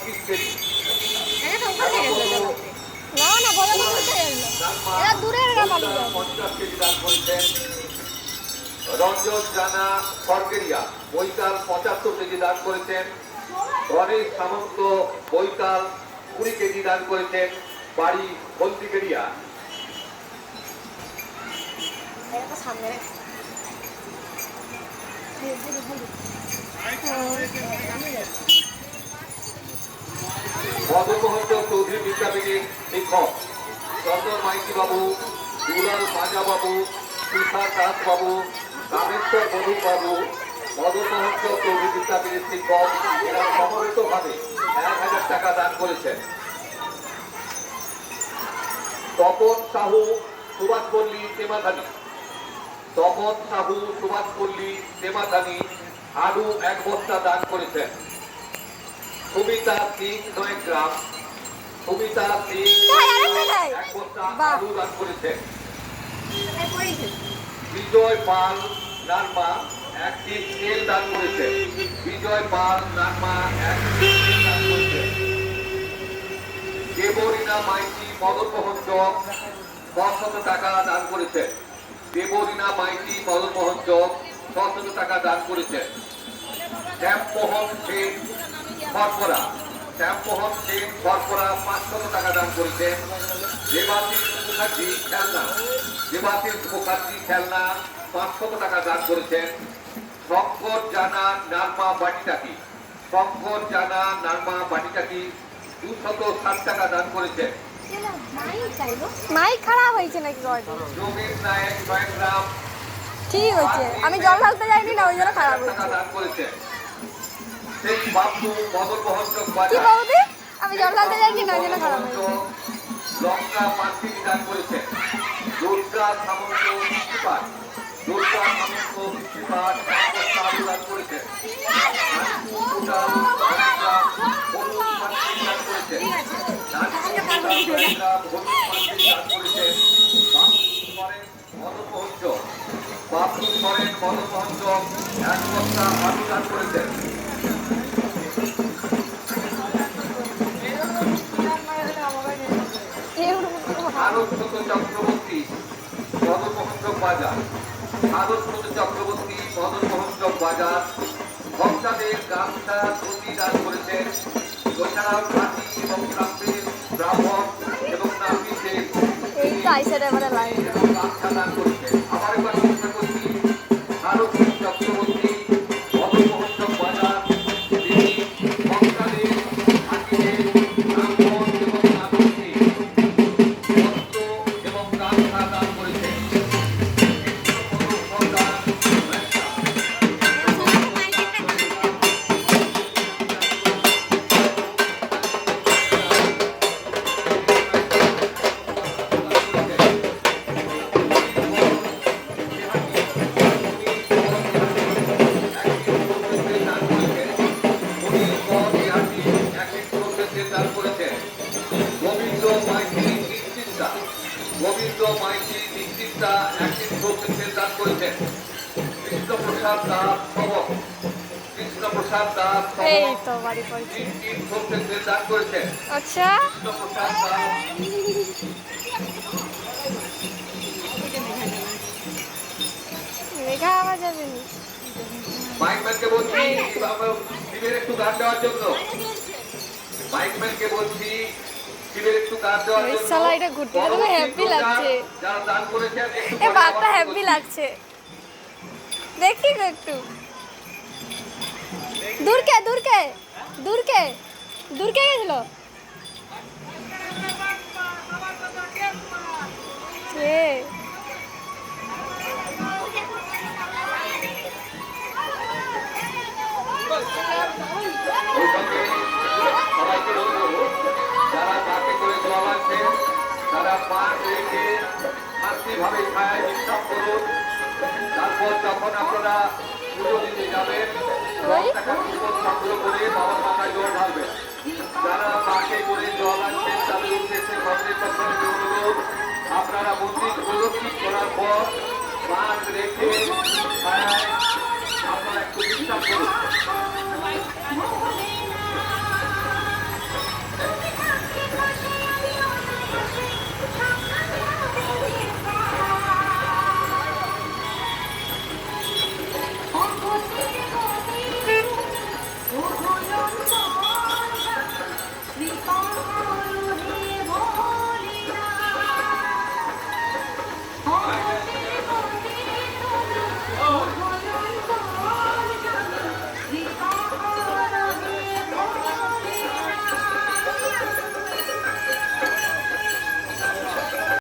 25 KG. না না বড় এরা দূরের গাড়ি 50 কেজি দান করেছেন রঞ্জন জানা সরকেরিয়া। বৈকাল 75 কেজি দান করেছেন। গণেশ সামন্ত বৈকাল 20 কেজি দান করেছেন বাড়ি বন্দিকেরিয়া। সামনে মদনমোহন চৌধুরী বিদ্যাপীঠের শিক্ষক চন্দন মাইতি বাবু, দুলাল মাজা বাবু, তুষার দাস বাবু, কামেশ্বর বধূ বাবু, মদনমোহন চৌধুরী বিদ্যাপীঠের শিক্ষক এরা সমবেতভাবে 1000 টাকা দান করেছেন। তপন সাহু, সুভাষপল্লী, তেমাথানি। তপন সাহু, সুভাষপল্লী, তেমাথানি আলু 1 বস্তা দান করেছেন। সুমিতা সিং, নয়গ্রাম। সুমিতা সিং 1 বস্তা আলু দান করেছেন। বিজয় পাল নার্মা 1 টিন তেল দান করেছেন। বিজয় পাল নার্মা 1 টিন তেল দান করেছেন। দেবরীনা মাইতি মদনমোহন চক 600 টাকা দান করেছেন। দেবরীনা মাইতি মদনমোহন চক 600 টাকা দান করেছেন। শ্যামমোহন সেন খড়পড়া, শ্যামমোহন সেন খড়পড়া 500 টাকা দান করেছেন। দেবাশিস মুখার্জি খেলনা, দেবাশিস মুখার্জি খেলনা 500 টাকা দান করেছেন। শঙ্কর জানা নার্মা বাটিটাকি, শঙ্কর জানা নার্মা বাটিটাকি 260 টাকা দান করেছেন। মাইক খারাপ হয়েছে নাকি যোগেশ নায়ক জয়গ্রাম ঠিক হয়েছে, আমি জল ঢালতে যাইনি না ওই জন্য খারাপ হয়েছে। টাকা দান করেছেন। শেখ বাবু মদনমোহন চক কি বাজার বৌদি আমি জল ঢালতে যাইনি না ওই জন্য খারাপ হয়েছে। লঙ্কা 5 কেজি দান করেছেন। দুর্গা সামন্ত সিপার, দুর্গা সামন্ত সিপার 1 বস্তা আলু দান করেছেন। টোটাল হলুদ 5 কেজি দান করেছেন। বাবু সরেন মদনমোহন চক 1 বস্তা আলু দান করেছেন। সারস্বত চক্রবর্তী মদনমোহন চক বাজার, সারস্বত চক্রবর্তী মদনমোহন চক বাজার ভক্তাদের গামছা ধুতি দান করেছেন। এছাড়াও খাঁটি এবং গ্রামের ব্রাহ্মণ এবং নাপিতের গামছা দান করেছেন। আবার একবার চেষ্টা করছি, সারস্বত চক্রবর্তী মদনমোহন চক বাজার তিনি ভক্তাদের খাঁটিদের ব্রাহ্মণ এবং নাপিতের বস্ত্র এবং গামছা দান করেছেন। গোবিন্দ মাইতি নিশ্চিন্তা 1 কেজি দান করেছেন। কৃষ্ণপ্রসাদ দাস সবক, কৃষ্ণপ্রসাদ দাস এই তো বাড়ি পড়ছি। 3 কেজি দান করেছেন। আচ্ছা কৃষ্ণপ্রসাদ দাস মেঘা আওয়াজ যাবে না। মাইকম্যানকে বলছি শিবের একটু গান দেওয়ার জন্য, মাইকম্যানকে বলছি শিবের একটু গান দেওয়ার ওই জন্য। শালা এটা ঘুরতে গেলে হ্যাপি লাগছে, যারা দান করেছেন একটু এ বাচ্চা হ্যাপি লাগছে। দেখি গো একটু দূর কে দূর কে দূর কে দূর কে গেছিল কে সবাইকে বলবো যারা তাকে করে দেওয়া লাগছে তারা পাঁচ রেখে শান্তিভাবে ছায়ায় বিশ্রাম করুন। তারপর যখন আপনারা পুজো দিতে যাবেন 10 টাকা